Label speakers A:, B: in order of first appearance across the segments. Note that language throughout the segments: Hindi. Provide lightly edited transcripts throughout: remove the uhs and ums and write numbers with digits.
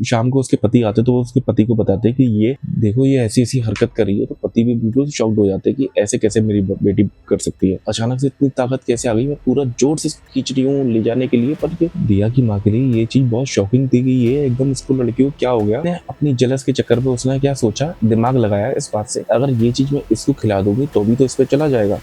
A: शाम को उसके पति आते तो वो उसके पति को बताते कि ये देखो ये ऐसी ऐसी हरकत कर रही है, तो पति भी बिल्कुल शॉक्ड हो जाते कि ऐसे कैसे मेरी बेटी कर सकती है, अचानक से इतनी ताकत कैसे आ गई, मैं पूरा जोर से खींच रही हूँ ले जाने के लिए। पर दिया की माँ के लिए ये चीज बहुत शॉकिंग थी कि ये एकदम इसको लड़की को क्या हो गया। अपनी जलस के चक्कर में उसने क्या सोचा, दिमाग लगाया इस बात से अगर ये चीज मैं इसको खिला दूंगी तो भी तो इस पे चला जाएगा।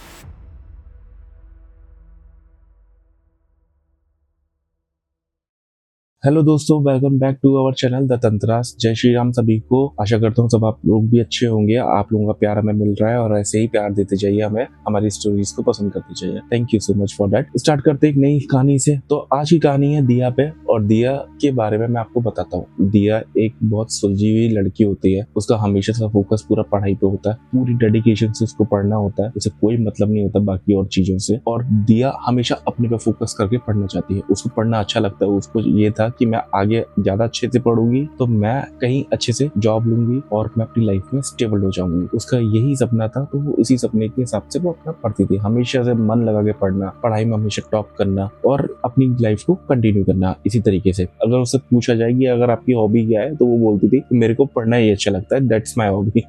A: हेलो दोस्तों, welcome back to our channel the Tantras. जय श्री राम सभी को। आशा करता हूँ सब आप लोग भी अच्छे होंगे। आप लोगों का प्यार हमें मिल रहा है और ऐसे ही प्यार देते जाइए, हमें हमारी स्टोरीज को पसंद करते जाइए। Thank you so much for that. Start करते हैं एक नई कहानी से। तो आज की कहानी है दिया पे, और दिया के बारे में मैं आपको बताता हूँ। दिया एक बहुत सुलझी हुई लड़की होती है। उसका हमेशा से फोकस पूरा पढ़ाई पे होता है, पूरी डेडिकेशन से उसको पढ़ना होता है, उसे कोई मतलब नहीं होता बाकी और चीजों से। और दिया हमेशा अपने पे फोकस करके पढ़ना चाहती है। उसको पढ़ना अच्छा लगता है। उसको ये था कि मैं आगे ज्यादा अच्छे से पढ़ूंगी तो मैं कहीं अच्छे से जॉब लूंगी और मैं अपनी लाइफ में स्टेबल हो जाऊंगी। उसका यही सपना था, तो वो इसी सपने के हिसाब से वो अपना पढ़ती थी। हमेशा से मन लगा के पढ़ना, पढ़ाई में हमेशा टॉप करना और अपनी लाइफ को कंटिन्यू करना इसी तरीके से। अगर उससे पूछा जाए कि अगर आपकी हॉबी क्या है, तो वो बोलती थी मेरे को पढ़ना ही अच्छा लगता है, दैट्स माई हॉबी।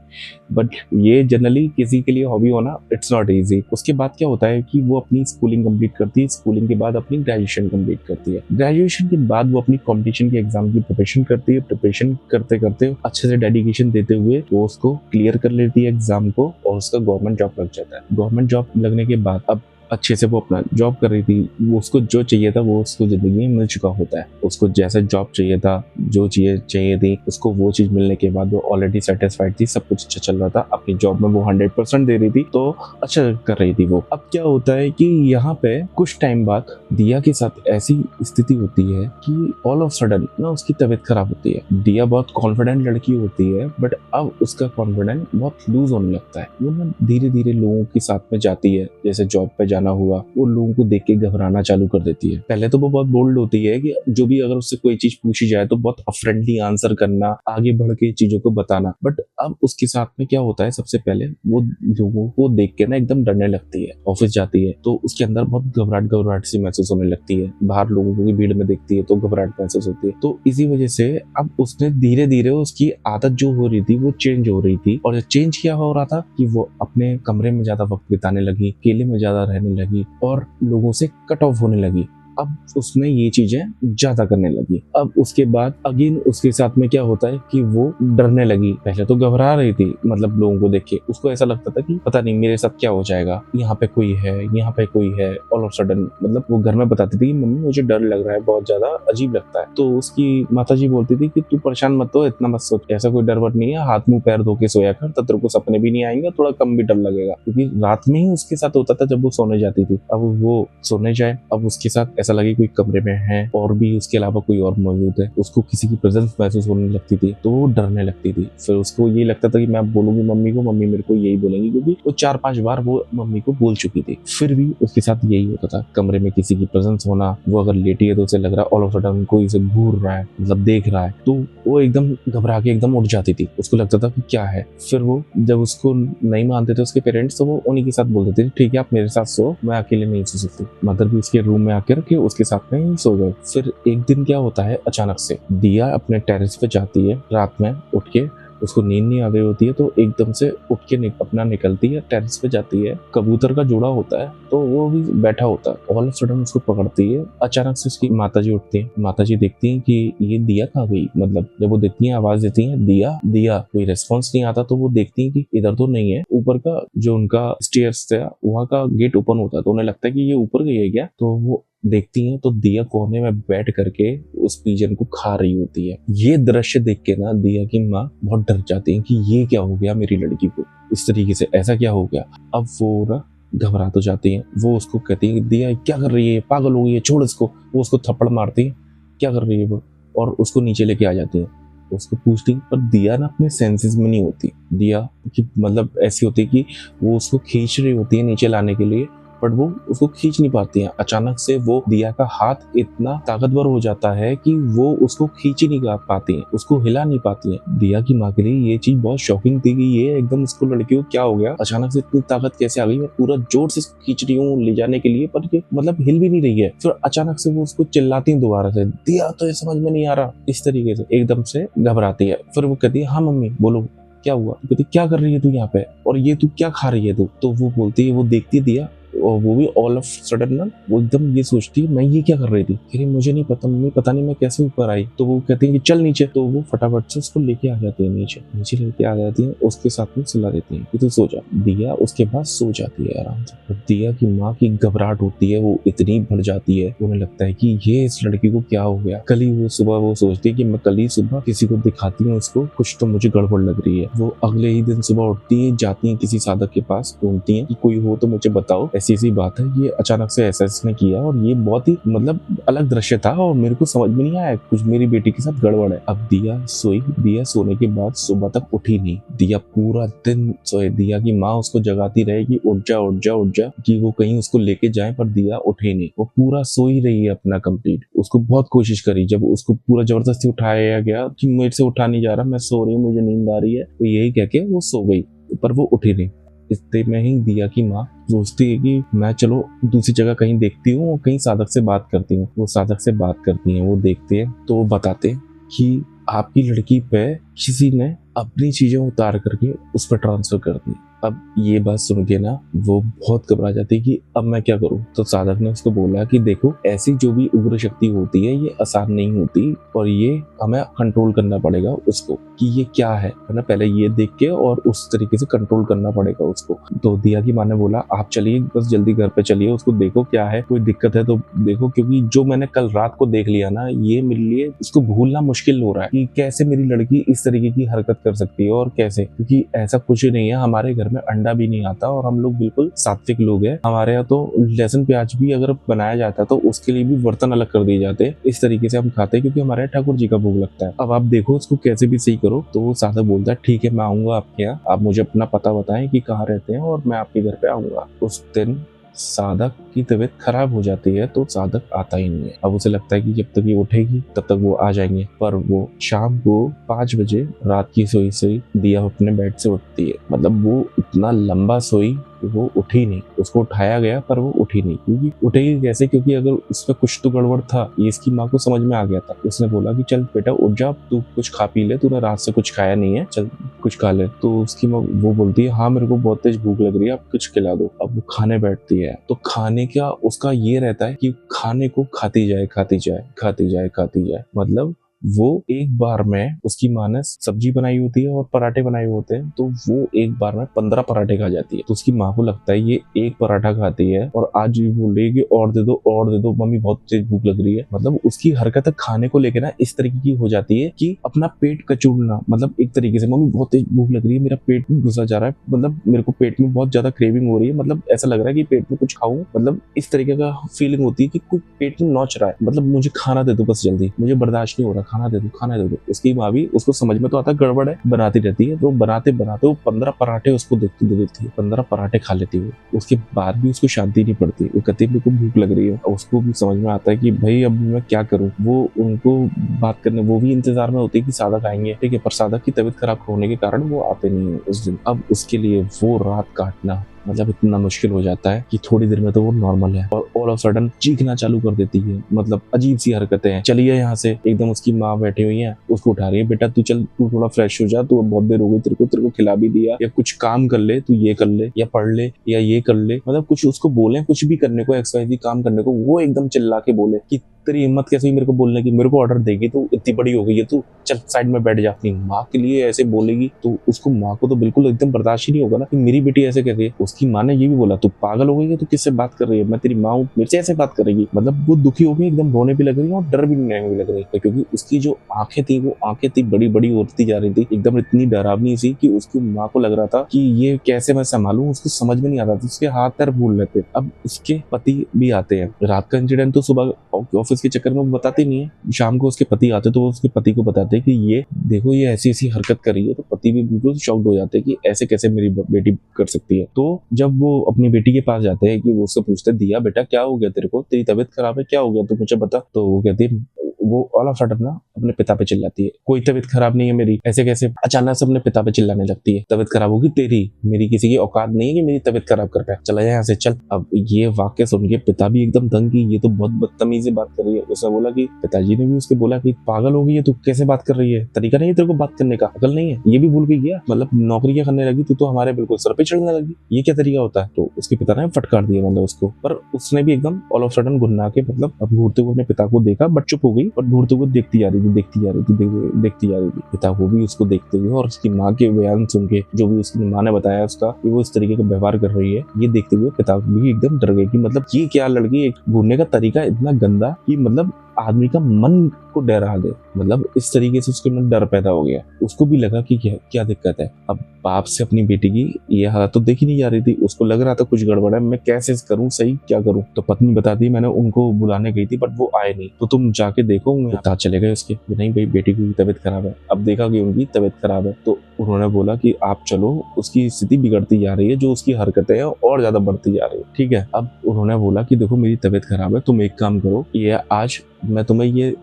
A: बट ये जनरली किसी के लिए हॉबी होना इट्स नॉट इजी। उसके बाद क्या होता है कि वो अपनी स्कूलिंग कंप्लीट करती है। स्कूलिंग के बाद अपनी ग्रेजुएशन कंप्लीट करती है। ग्रेजुएशन के बाद वो अपनी कॉम्पिटिशन के एग्जाम की प्रिपरेशन करती है। प्रिपरेशन करते करते अच्छे से डेडिकेशन देते हुए वो उसको क्लियर कर लेती है एग्जाम को, और उसका गवर्नमेंट जॉब लग जाता है। गवर्नमेंट जॉब लगने के बाद अब अच्छे से वो अपना जॉब कर रही थी। वो उसको जो चाहिए था वो उसको जिंदगी में मिल चुका होता है। उसको जैसा जॉब चाहिए था, जो चीजें चाहिए थी उसको, वो चीज मिलने के बाद वो ऑलरेडी सेटिस्फाइड थी। सब कुछ अच्छा चल रहा था। अपनी जॉब में वो 100% दे रही थी, तो अच्छा कर रही थी वो। अब क्या होता है कि यहाँ पे कुछ टाइम बाद दिया के साथ ऐसी स्थिति होती है कि ऑल ऑफ सडन ना उसकी तबीयत खराब होती है। दिया बहुत कॉन्फिडेंट लड़की होती है, बट अब उसका कॉन्फिडेंस बहुत लूज होने लगता है। वो ना धीरे धीरे लोगों के साथ में जाती है, जैसे जॉब पे जाना हुआ, वो लोगों को देख के घबराना चालू कर देती है। पहले तो वो बहुत बोल्ड होती है कि जो भी अगर उससे कोई चीज पूछी जाए तो बहुत फ्रेंडली आंसर करना, आगे बढ़ के चीजों को बताना। बट अब उसके साथ में क्या होता है, सबसे पहले वो लोगों को देख के ना एकदम डरने लगती है। ऑफिस जाती है तो उसके अंदर बहुत घबराहट सी महसूस होने लगती है। बाहर लोगों की भीड़ में देखती है तो घबराहट महसूस होती है। तो इसी वजह से अब उसने धीरे धीरे उसकी आदत जो हो रही थी वो चेंज हो रही थी। और चेंज क्या हो रहा था कि वो अपने कमरे में ज्यादा वक्त बिताने लगी, अकेले में ज्यादा रहने लगी और लोगों से कट ऑफ होने लगी। अब उसमें ये चीजें ज्यादा करने लगी। अब उसके बाद अगेन उसके साथ में क्या होता है कि वो डरने लगी। पहले तो घबरा रही थी, मतलब लोगों को देख के उसको ऐसा लगता था कि पता नहीं मेरे साथ क्या हो जाएगा, यहाँ पे कोई है, यहाँ पे कोई है। ऑल ऑफ सडन मतलब वो घर में बताती थी मम्मी मुझे डर लग रहा है, बहुत ज्यादा अजीब लगता है। तो उसकी माताजी बोलती थी कि तू परेशान मत हो, इतना मत सोच, ऐसा कोई डर वर नहीं है, हाथ मुंह पैर धो के सोया कर, तब तेरे को सपने भी नहीं आएंगे, थोड़ा कम भी डर लगेगा। क्योंकि रात में ही उसके साथ होता था जब वो सोने जाती थी। अब वो सोने जाए, अब उसके साथ ऐसा लगे कोई कमरे में है और भी उसके अलावा कोई और मौजूद है, उसको किसी की प्रेजेंस महसूस होने लगती थी तो वो डरने लगती थी। फिर उसको ये लगता था कि मैं बोलूंगी मम्मी को, मम्मी मेरे को यही बोलेंगी, क्योंकि वो 4-5 बार वो मम्मी को बोल चुकी थी। फिर भी उसके साथ यही होता था, कमरे में किसी की प्रेजेंस होना। वो अगर लेटी है तो उसे लग रहा है ऑल ऑफ सडन कोई इसे घूर रहा है, मतलब देख रहा है, तो वो एकदम घबरा के एकदम उठ जाती थी। उसको लगता था कि क्या है। फिर वो जब उसको नहीं मानते थे उसके पेरेंट्स, तो वो उन्हीं के साथ बोलते थे ठीक है आप मेरे साथ सो, मैं अकेले नहीं सो सकती। मदर भी उसके रूम में आकर के उसके साथ में सो गए। फिर एक दिन क्या होता है, अचानक से दिया अपने टेरेस पे जाती है रात में उठ के, उसको नींद नहीं आ रही होती है तो एकदम से उठ के अपना निकलती है, टेरेस पे जाती है। कबूतर का जोड़ा होता है तो वो भी बैठा होता है। ऑल ऑफ सडन उसको पकड़ती है। अचानक से उसकी माताजी उठती है। माताजी देखती है कि ये दिया कहाँ गई, मतलब जब वो देखती है आवाज देती है दिया दिया, कोई रेस्पॉन्स नहीं आता, तो वो देखती है कि इधर तो नहीं है। ऊपर का जो उनका स्टेयर्स था वहाँ का गेट ओपन होता है, तो उन्हें लगता है कि ये ऊपर गई है क्या। तो वो देखती हैं तो दिया कोने में बैठ करके उस पिजन को खा रही होती है। ये दृश्य देख के ना दिया की माँ बहुत डर जाती है कि ये क्या हो गया मेरी लड़की को, इस तरीके से ऐसा क्या हो गया। अब वो ना घबरा तो जाती है। वो उसको कहती है दिया क्या कर रही है, पागल हो गई है, छोड़ इसको। वो उसको थप्पड़ मारती है, क्या कर रही है वो, और उसको नीचे लेके आ जाती है। उसको पूछती, पर दिया ना अपने सेंसेस में नहीं होती। दिया कि मतलब ऐसी होती है कि वो उसको खींच रही होती है नीचे लाने के लिए, बट वो उसको खींच नहीं पाती है। अचानक से वो दिया का हाथ इतना ताकतवर हो जाता है कि वो उसको खींच ही नहीं पाती है, उसको हिला नहीं पाती है। दिया की माँ के लिए ये चीज बहुत शॉकिंग थी कि ये एकदम इसको लड़की को क्या हो गया, अचानक से इतनी ताकत कैसे आ गई, मैं पूरा जोर से इसको खींच रही हूँ ले जाने के लिए पर ये मतलब हिल भी नहीं रही है। फिर अचानक से वो उसको चिल्लाती है दोबारा से, दिया तो ये समझ में नहीं आ रहा, इस तरीके से एकदम से घबराती है। फिर वो कहती है हाँ मम्मी बोलो क्या हुआ। तो कहती क्या कर रही है तू यहाँ पे, और ये तू क्या खा रही है तू। तो वो बोलती है, वो देखती है दिया और वो भी ऑल ऑफ सडन ना वो एकदम ये सोचती है मैं ये क्या कर रही थी। कह रही मुझे नहीं पता मम्मी, पता नहीं मैं कैसे ऊपर आई। तो वो कहती है कि चल नीचे। तो वो फटाफट से उसको लेके आ जाती है नीचे लेके आ जाती है, उसके साथ में सुला देती है कि तू सो जा। दिया उसके बाद सो जाती है आराम से। दिया की माँ की घबराहट होती है, वो इतनी बढ़ जाती है, उन्हें लगता है कि ये इस लड़की को क्या हो गया। कल ही वो सुबह वो सोचती है कि मैं कल ही सुबह किसी को दिखाती हूँ इसको, कुछ तो मुझे गड़बड़ लग रही है। वो अगले ही दिन सुबह उठती है, जाती है किसी साधक के पास, ढूंढती है कि कोई हो तो मुझे बताओ, ऐसी ऐसी बात है, ये अचानक से ऐसा इसने किया और ये बहुत ही मतलब अलग दृश्य था और मेरे को समझ में नहीं आया, कुछ मेरी बेटी के साथ गड़बड़ है। अब दिया सोई, दिया सोने के बाद सुबह तक उठी नहीं। दिया पूरा दिन सोए, दिया की माँ उसको जगाती रहे कि उठ जा उठ जा उठ जा, कि वो कहीं उसको लेके जाए, पर दिया उठे नहीं, वो पूरा सोई रही है अपना कंप्लीट। उसको बहुत कोशिश करी, जब उसको पूरा जबरदस्ती उठाया गया कि मेरे से उठा नहीं जा रहा, मैं सो रही हूँ, मुझे नींद आ रही है, तो यही कह के वो सो गई, पर वो उठी नहीं। इतने में ही दिया की माँ सोचती है कि मैं चलो दूसरी जगह कहीं देखती हूँ और कहीं साधक से बात करती हूँ। वो साधक से बात करती हैं, वो देखते हैं तो वो बताते हैं कि आपकी लड़की पे किसी ने अपनी चीजें उतार करके उस पर ट्रांसफर कर दी। अब ये बात सुन के ना वो बहुत घबरा जाती है कि अब मैं क्या करूं। तो साधक ने उसको बोला कि देखो ऐसी जो भी उग्र शक्ति होती है ये आसान नहीं होती और ये हमें कंट्रोल करना पड़ेगा उसको कि ये क्या है ना, पहले ये देख के और उस तरीके से कंट्रोल करना पड़ेगा उसको। तो दिया की माँ ने बोला आप चलिए बस जल्दी घर पे चलिए, उसको देखो क्या है, कोई दिक्कत है तो देखो, क्योंकि जो मैंने कल रात को देख लिया ना ये मेरे लिए उसको भूलना मुश्किल हो रहा है कि कैसे मेरी लड़की इस तरीके की हरकत कर सकती है और कैसे, क्योंकि ऐसा कुछ ही नहीं है, हमारे घर में अंडा भी नहीं आता और हम लोग बिल्कुल सात्विक लोग हैं। हमारे यहाँ तो लहसुन प्याज भी अगर बनाया जाता है तो उसके लिए भी बर्तन अलग कर दिए जाते हैं, इस तरीके से हम खाते हैं क्योंकि हमारे यहाँ ठाकुर जी का भोग लगता है। अब आप देखो उसको कैसे भी सही करो। तो वो साधक बोलता है ठीक है मैं आऊंगा आपके यहाँ, आप मुझे अपना पता बताएं कि कहाँ रहते हैं और मैं आपके घर पे आऊंगा। उस दिन साधक की तबीयत खराब हो जाती है तो साधक आता ही नहीं है। अब उसे लगता है कि जब तक ये उठेगी तब तक वो आ जाएंगे, पर वो शाम को 5 बजे रात की सोई दिया अपने बेड से उठती है। मतलब वो इतना लंबा सोई कि वो उठी नहीं, उसको उठाया गया पर वो उठी नहीं, क्योंकि उठेगी कैसे, क्योंकि अगर उसमें कुछ तो गड़बड़ था ये इसकी माँ को समझ में आ गया था। उसने बोला कि चल बेटा उठ जा, तू कुछ खा पी ले, तूने रात से कुछ खाया नहीं है, चल कुछ खा ले। तो उसकी माँ वो बोलती है हाँ मेरे को बहुत तेज भूख लग रही है, आप कुछ खिला दो। अब वो खाने बैठती है तो खाने का उसका ये रहता है कि खाने को खाती जाए खाती जाए खाती जाए खाती जाए। मतलब वो एक बार में उसकी माँ ने सब्जी बनाई होती है और पराठे बनाए होते हैं तो वो एक बार में 15 पराठे खा जाती है। तो उसकी माँ को लगता है ये एक पराठा खाती है और आज भी बोल रही है कि और दे दो मम्मी बहुत तेज भूख लग रही है। मतलब उसकी हरकत खाने को लेकर ना इस तरीके की हो जाती है कि अपना पेट कचोड़ना, मतलब एक तरीके से मम्मी बहुत तेज भूख लग रही है, मेरा पेट में घुसा जा रहा है, मतलब मेरे को पेट में बहुत ज्यादा क्रेविंग हो रही है, मतलब ऐसा लग रहा है कि पेट में कुछ खाऊं, मतलब इस तरीके का फीलिंग होती है कि कोई पेट में नोच रहा है, मतलब मुझे खाना दे दो बस जल्दी, मुझे बर्दाश्त नहीं हो रहा, खाना दे दो। उसकी माँ भी उसको समझ में तो आता गड़बड़ है, बनाती रहती है। तो बनाते बनाते वो 15 पराठे उसको देती देती है, 15 पराठे खा लेती है। उसके बाद भी उसको शांति नहीं पड़ती, वो कहती है मेरे को भूख लग रही है। उसको भी समझ में आता है कि भाई अब मैं क्या करूँ। वो उनको बात करने, वो भी इंतजार में होती है कि साधक आएंगे, ठीक है, पर साधक की तबीयत खराब होने के कारण वो आते नहीं है उस दिन। अब उसके लिए वो रात काटना मतलब इतना मुश्किल हो जाता है कि थोड़ी देर में तो वो नॉर्मल है और ऑल ऑफ सडन चीखना चालू कर देती है, मतलब अजीब सी हरकतें हैं। चलिए यहाँ से, एकदम उसकी माँ बैठी हुई है, उसको उठा रही है, बेटा तू चल, तू थोड़ा फ्रेश हो जा, तू बहुत देर हो गई, तेरे को खिला भी दिया, या कुछ काम कर ले, तू ये कर ले या पढ़ ले या ये कर ले, मतलब कुछ उसको बोले कुछ भी करने को, एक्सरसाइज काम करने को, वो एकदम चिल्ला के बोले कि तेरी हिम्मत कैसे हुई मेरे को बोलने की, मेरे को ऑर्डर देगी, तू इतनी बड़ी हो गई है, तू चल साइड में बैठ जा। अपनी माँ के लिए ऐसे बोलेगी तो उसको, माँ को तो बिल्कुल एकदम बर्दाश्त ही नहीं होगा ना कि मेरी बेटी ऐसे कर रही है। उसकी माँ ने ये भी बोला तू पागल हो गई है, तू किससे बात कर रही है, मैं तेरी माँ हूँ, मेरे से ऐसे बात करेगी। मतलब वो दुखी हो गई, एकदम रोने भी लग रही है और डर भी नहीं लग रही है, क्योंकि उसकी जो आंखें थी वो आंखें थी बड़ी बड़ी होती जा रही थी, एकदम इतनी डरावनी सी कि उसकी माँ को लग रहा था कि ये कैसे मैं संभालूं, उसको समझ में नहीं आता था, उसके हाथ पैर भूल लेते। अब उसके पति भी आते हैं, रात का इंसिडेंट तो सुबह ऑफिस उसके चक्कर में वो बताती नहीं है। शाम को उसके पति आते तो वो उसके पति को बताते हैं कि ये देखो ये ऐसी ऐसी हरकत कर रही है, तो पति भी बिल्कुल शॉक्ड हो जाते हैं कि ऐसे कैसे मेरी बेटी कर सकती है। तो जब वो अपनी बेटी के पास जाते हैं कि वो उससे पूछते दिया बेटा क्या हो गया तेरे को, तेरी तबीयत खराब है, क्या हो गया, तो मुझे बता। तो वो कहती है, वो ऑल ऑफ सडन ना अपने पिता पे चिल्लाती है, कोई तबीयत खराब नहीं है मेरी, ऐसे कैसे अचानक से अपने पिता पे चिल्लाने लगती है, तबीयत खराब होगी तेरी, मेरी किसी की औकात नहीं है कि मेरी तबीयत खराब कर पाए, चला जाए यहाँ से चल। अब ये वाक्य सुन के पिता भी एकदम दंग की ये तो बहुत बदतमीजी बात कर रही है। उसने बोला कि पिताजी ने भी उसके बोला कि पागल हो गई है तू, कैसे बात कर रही है, तरीका नहीं है तेरे को बात करने का, अकल नहीं है, ये भी भूल गई क्या, मतलब नौकरी क्या करने लगी तू, तो हमारे बिल्कुल सर पे चढ़ने लगी, ये क्या तरीका होता है। तो उसके पिता ने फटकार दिया मतलब उसको, पर उसने भी एकदम ऑल ऑफ सडन गुन्ना के मतलब अब घूरते हुए अपने पिता को देखा, बट चुप हो गई और घूरते हुए देखती जा रही थी, देखती जा रही थी, देखती जा रही थी। पिता को भी उसको देखते हुए और उसकी माँ के बयान सुन के, जो भी उसकी माँ ने बताया उसका कि वो इस तरीके का व्यवहार कर रही है, ये देखते हुए पिता भी एकदम डर गए कि मतलब ये क्या लड़की, घूरने का तरीका इतना गंदा कि मतलब आदमी का मन को डरा दे, मतलब इस तरीके से उसके मन डर पैदा हो गया। उसको भी लगा कि क्या दिक्कत है। अब बाप से अपनी बेटी की ये हालत तो देखी नहीं जा रही थी, उसको लग रहा था कुछ गड़बड़ है, मैं कैसे करूं सही, क्या करूं। तो पत्नी बताती मैंने उनको बुलाने गई थी बट वो आए नहीं, तो तुम जाके देखो। पिता चले गए उसके, नहीं भाई बेटी की तबीयत खराब है। अब देखा कि उनकी तबीयत खराब है तो उन्होंने बोला कि आप चलो, उसकी स्थिति बिगड़ती जा रही है, जो उसकी हरकतें हैं और ज्यादा बढ़ती जा रही है, ठीक है। अब उन्होंने बोला कि देखो मेरी तबीयत खराब है, तुम एक काम करो, ये आज मैं तुम्हें ये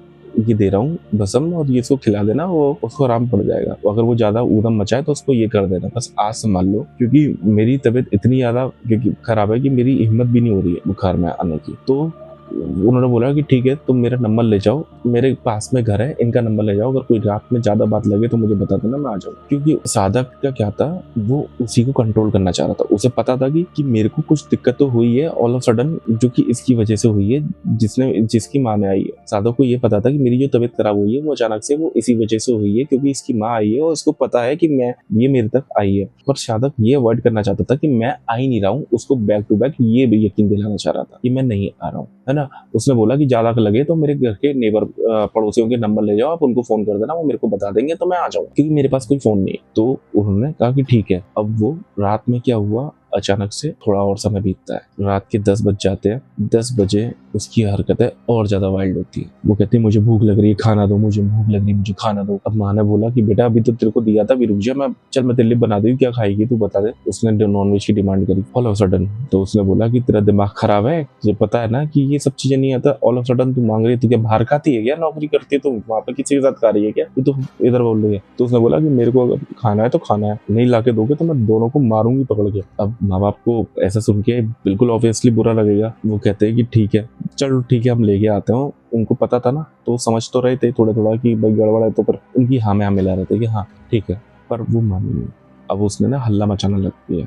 A: दे रहा हूँ भस्म, और ये इसको खिला देना, वो उसको आराम पड़ जाएगा। तो अगर वो ज्यादा ऊधम मचाए तो उसको ये कर देना, बस आज संभाल लो, क्योंकि मेरी तबीयत इतनी ज्यादा खराब है कि मेरी हिम्मत भी नहीं हो रही है बुखार में आने की। तो उन्होंने बोला कि ठीक है तुम मेरा नंबर ले जाओ, मेरे पास में घर है, इनका नंबर ले जाओ, अगर कोई रात में ज्यादा बात लगे तो मुझे बता देना, मैं आ जाऊँ। क्योंकि साधक का क्या था, वो उसी को कंट्रोल करना चाह रहा था। उसे पता था कि मेरे को कुछ दिक्कत तो हुई है ऑल ऑफ सडन, जो कि इसकी वजह से हुई है, जिसकी माँ ने आई है। साधक को ये पता था कि मेरी जो तबीयत खराब हुई है वो अचानक से वो इसी वजह से हुई है, क्योंकि इसकी माँ आई है और उसको पता है कि ये मेरे तक आई है। पर साधक ये अवॉइड करना चाहता था कि मैं आ ही नहीं रहा हूँ, उसको बैक टू बैक ये भी यकीन दिलाना चाह रहा था कि मैं नहीं आ रहा हूँ, है ना। उसने बोला कि ज्यादा लगे तो मेरे घर के नेबर पड़ोसियों के नंबर ले जाओ, आप उनको फोन कर देना, वो मेरे को बता देंगे तो मैं आ जाऊँ, क्योंकि मेरे पास कोई फोन नहीं है। तो उन्होंने कहा कि ठीक है। अब वो रात में क्या हुआ, अचानक से थोड़ा और समय बीतता है, रात के 10 बज जाते हैं। 10 बजे उसकी हरकतें और ज्यादा वाइल्ड होती है। वो कहती है मुझे भूख लग रही है, खाना दो, मुझे भूख लग रही है, मुझे खाना दो। अब माँ ने बोला कि बेटा अभी तो तेरे को दिया था, अभी रुक जा, मैं तेरे लिए बना दूँ, क्या खाएगी तू बता दे। उसने नॉनवेज की डिमांड करी ऑल ऑफ सडन। तो उसने बोला कि तेरा दिमाग खराब है, तुझे पता है ना कि ये सब चीजें नहीं आता, ऑल ऑफ सडन तू मांग रही है, तू क्या बाहर खाती है क्या, नौकरी करती है तो वहाँ पे किसी के साथ खा रही है क्या, तू तो इधर बोल रही है। तो उसने बोला कि मेरे को अगर खाना है तो खाना है, नहीं ला के दोगे तो मैं दोनों को मारूंगी पकड़ के। अब माँ बाप को ऐसा सुन के बिल्कुल ऑब्वियसली बुरा लगेगा। वो कहते हैं कि ठीक है चलो ठीक है हम लेके आते हैं। उनको पता था ना, तो समझ तो रहे थे थोड़ा थोड़ा कि भाई गड़बड़ है, तो पर उनकी हाँ में हाँ मिला रहे थे कि हाँ ठीक है, पर वो मानी नहीं। अब उसने ना हल्ला मचाना लग गया,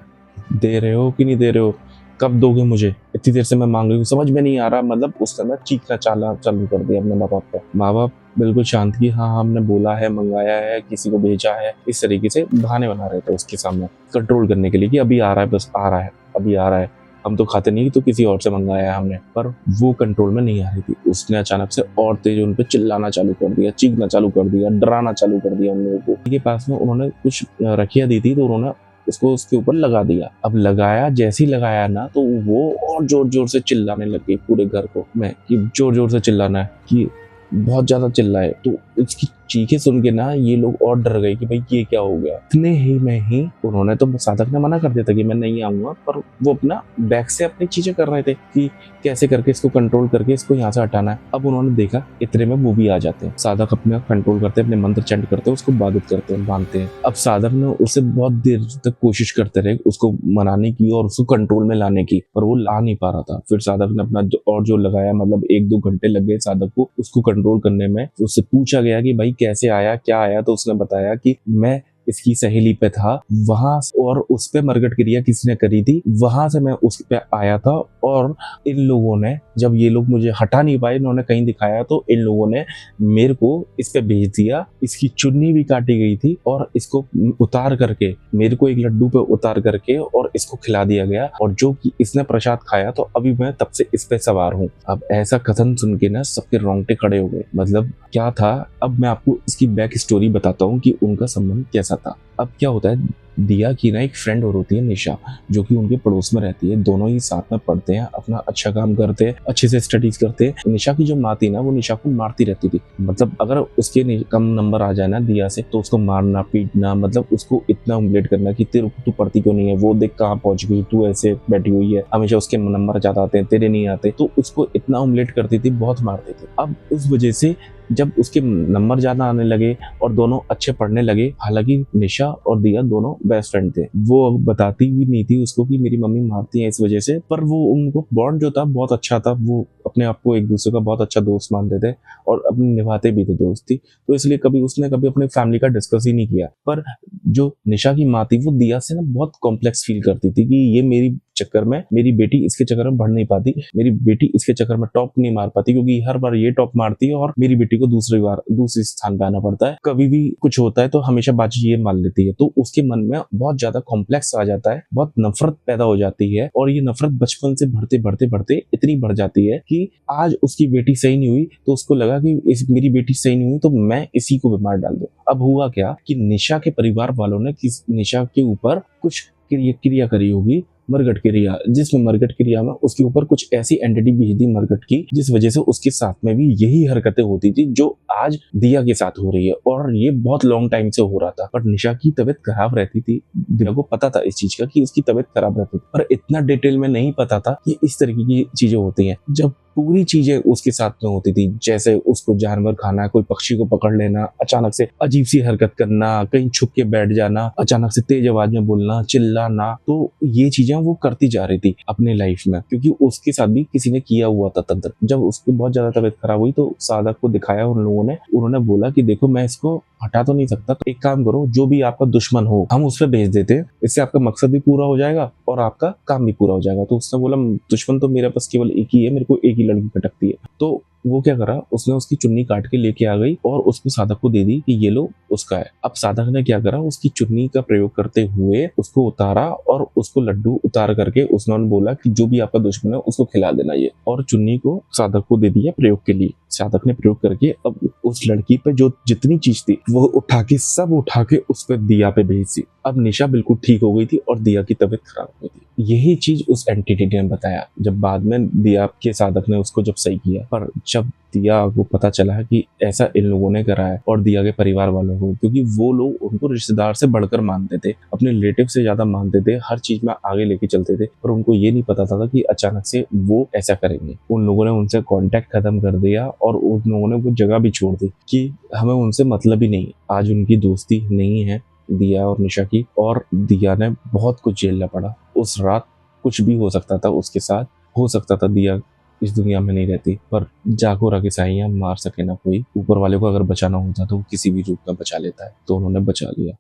A: दे रहे हो कि नहीं दे रहे हो, कब दोगे मुझे, इतनी देर से मैं मांग रही हूँ, समझ में नहीं आ रहा। मतलब उसने ना चीखना चालू कर दिया अपने माँ बाप पे। माँ बाप बिल्कुल शांत की, हाँ हमने बोला है, मंगाया है, किसी को भेजा है, इस तरीके से बहाने बना रहे थे उसके सामने कंट्रोल करने के लिए कि अभी आ रहा है, बस आ रहा है, अभी आ रहा है, हम तो खाते नहीं तो किसी और से मंगाया है हमने। पर वो कंट्रोल में नहीं आ रही थी। उसने अचानक से और तेज उन पे चिल्लाना चालू कर दिया, चीखना चालू कर दिया, डराना चालू कर दिया उन लोगों को। के पास में उन्होंने कुछ रखिया दी थी तो उन्होंने उसको उसके ऊपर लगा दिया। अब लगाया, जैसे ही लगाया ना तो वो और जोर जोर से चिल्लाने लग गई पूरे घर को मैं कि जोर जोर से चिल्लाना है, कि बहुत ज्यादा चिल्लाए। तो उसकी चीखें सुन के ना ये लोग और डर गए कि भाई ये क्या हो गया। इतने ही में ही उन्होंने तो साधक ने मना कर दिया था कि मैं नहीं आऊंगा, पर वो अपना बैक से अपनी चीजें कर रहे थे कि कैसे करके इसको कंट्रोल करके इसको यहाँ से हटाना है। अब उन्होंने देखा इतने में वो भी आ जाते हैं। साधक अपने कंट्रोल करते हैं, अपने मंत्र चैंट करते हैं, उसको बाधित करते हैं, बांधते हैं। अब साधक ने उसे बहुत देर तक कोशिश करते रहे उसको मनाने की और उसको कंट्रोल में लाने की, पर वो ला नहीं पा रहा था। फिर साधक ने अपना और जो लगाया, मतलब 1-2 घंटे लग गए साधक को उसको कंट्रोल करने में। उससे पूछा गया कि भाई कैसे आया, क्या आया, तो उसने बताया कि मैं इसकी सहेली पे था वहां, और उस पे मरगट क्रिया किसी ने करी थी, वहां से मैं उस पे आया था। और इन लोगों ने, जब ये लोग मुझे हटा नहीं पाए, इन्होंने कहीं दिखाया तो इन लोगों ने मेरे को इस पे भेज दिया। इसकी चुन्नी भी काटी गई थी और इसको उतार करके मेरे को एक लड्डू पे उतार करके और इसको खिला दिया गया, और जो कि इसने प्रसाद खाया तो अभी मैं तब से इस पे सवार हूँ। अब ऐसा कथन सुन के ना सबके रोंगटे खड़े हो गए। मतलब क्या था, अब मैं आपको इसकी बैक स्टोरी बताता हूँ कि उनका संबंध कैसा था। अब क्या होता है, दिया की ना एक फ्रेंड और होती है निशा, जो कि उनके पड़ोस में रहती है। दोनों ही साथ में पढ़ते हैं, अपना अच्छा काम करते हैं, अच्छे से स्टडीज करते हैं। निशा की जो माँ थी ना, वो निशा को मारती रहती थी। मतलब अगर उसके कम नंबर आ जाए ना दिया से, तो उसको मारना पीटना, मतलब उसको इतना हुमलेट करना कि तेरे को तू पढ़ती क्यों नहीं है, वो देख कहाँ पहुंच गई, तू ऐसे बैठी हुई है, हमेशा उसके नंबर ज्यादा आते हैं, तेरे नहीं आते। तो उसको इतना हुमलेट करती थी, बहुत मारती थी। अब उस वजह से जब उसके नंबर ज्यादा आने लगे और दोनों अच्छे पढ़ने लगे, हालांकि निशा और दिया दोनों बेस्ट फ्रेंड थे, वो बताती भी नहीं थी उसको कि मेरी मम्मी मारती है इस वजह से, पर वो उनको बॉन्ड जो था बहुत अच्छा था। वो अपने आप को एक दूसरे का बहुत अच्छा दोस्त मानते थे और अपने निभाते भी थे दोस्ती। तो इसलिए कभी उसने कभी अपने फैमिली का डिस्कस ही नहीं किया। पर जो निशा की माँ थी, वो दिया से ना बहुत कॉम्प्लेक्स फील करती थी कि ये मेरी चक्कर में, मेरी बेटी इसके चक्कर में बढ़ नहीं पाती, मेरी बेटी इसके चक्कर में टॉप नहीं मार पाती, क्योंकि हर बार ये टॉप मारती है और मेरी बेटी को दूसरी स्थान पे आना पड़ता है। कभी भी कुछ होता है तो हमेशा बाजी ये मान लेती है। तो उसके मन में बहुत ज्यादा कॉम्प्लेक्स आ जाता है, बहुत नफरत पैदा हो जाती है। और ये नफरत बचपन से बढ़ते बढ़ते बढ़ते इतनी बढ़ जाती है कि आज उसकी बेटी सही नहीं हुई तो उसको लगा कि मेरी बेटी सही नहीं हुई तो मैं इसी को बीमार डाल दूं। अब हुआ क्या कि निशा के परिवार वालों ने निशा के ऊपर कुछ क्रिया करी होगी, मरगट क्रिया, जिसमें मरगट क्रिया में उसके ऊपर कुछ ऐसी एंटिटी भेज दी मरगट की, जिस वजह से उसके साथ में भी यही हरकतें होती थी जो आज दिया के साथ हो रही है। और ये बहुत लॉन्ग टाइम से हो रहा था। पर निशा की तबीयत खराब रहती थी, दिया को पता था इस चीज का कि उसकी तबीयत खराब रहती थी, पर इतना डिटेल में नहीं पता था कि इस तरीके की चीजें होती हैं। जब पूरी चीजें उसके साथ में होती थी, जैसे उसको जानवर खाना, कोई पक्षी को पकड़ लेना, अचानक से अजीब सी हरकत करना, कहीं छुप के बैठ जाना, अचानक से तेज आवाज में बोलना, चिल्लाना, तो ये चीजें वो करती जा रही थी अपने लाइफ में, क्योंकि उसके साथ भी किसी ने किया हुआ था तंत्र। जब उसकी बहुत ज्यादा तबीयत खराब हुई तो साधक को दिखाया उन लोगों ने, उन्होंने बोला कि देखो मैं इसको हटा तो नहीं सकता, तो एक काम करो, जो भी आपका दुश्मन हो हम उस पर भेज देते हैं, इससे आपका मकसद भी पूरा हो जाएगा और आपका काम भी पूरा हो जाएगा। तो उसने बोला दुश्मन तो मेरे पास केवल एक ही है, मेरे को एक ही लड़की खटकती है। तो वो क्या करा, उसने उसकी चुन्नी काट के लेके आ गई और उसको साधक को दे दी कि ये लो उसका है। अब साधक ने क्या करा, उसकी चुन्नी का प्रयोग करते हुए उसको उतारा और उसको लड्डू उतार करके उसने बोला कि जो भी आपका दुश्मन है उसको खिला देना ये, और चुन्नी को साधक को दे दिया प्रयोग के लिए। साधक ने प्रयोग करके अब उस लड़की पे जो जितनी चीज थी वो सब उठा के उस पर दिया पे भेज दी। अब निशा बिल्कुल ठीक हो गई थी और दिया की तबीयत खराब हो गई थी। यही चीज उस एंटिटी ने बताया जब बाद में दिया के साधक ने उसको जब सही किया। पर जब दिया को पता चला कि ऐसा इन लोगों ने करा है, और दिया के परिवार वालों को, क्योंकि वो लोग उनको रिश्तेदार से बढ़कर मानते थे, अपने रिलेटिव से ज्यादा मानते थे, हर चीज में आगे लेके चलते थे, पर उनको ये नहीं पता था कि अचानक से वो ऐसा करेंगे। उन लोगों ने उनसे कांटेक्ट खत्म कर दिया और उन लोगों ने वो जगह भी छोड़ दी कि हमें उनसे मतलब ही नहीं। आज उनकी दोस्ती नहीं है दिया और निशा की, और दिया ने बहुत कुछ झेलना पड़ा उस रात। कुछ भी हो सकता था उसके साथ, हो सकता था दिया इस दुनिया में नहीं रहती, पर जाको रखे साइयां मार सके ना कोई। ऊपर वाले को अगर बचाना होता तो वो किसी भी रूप में बचा लेता है, तो उन्होंने बचा लिया।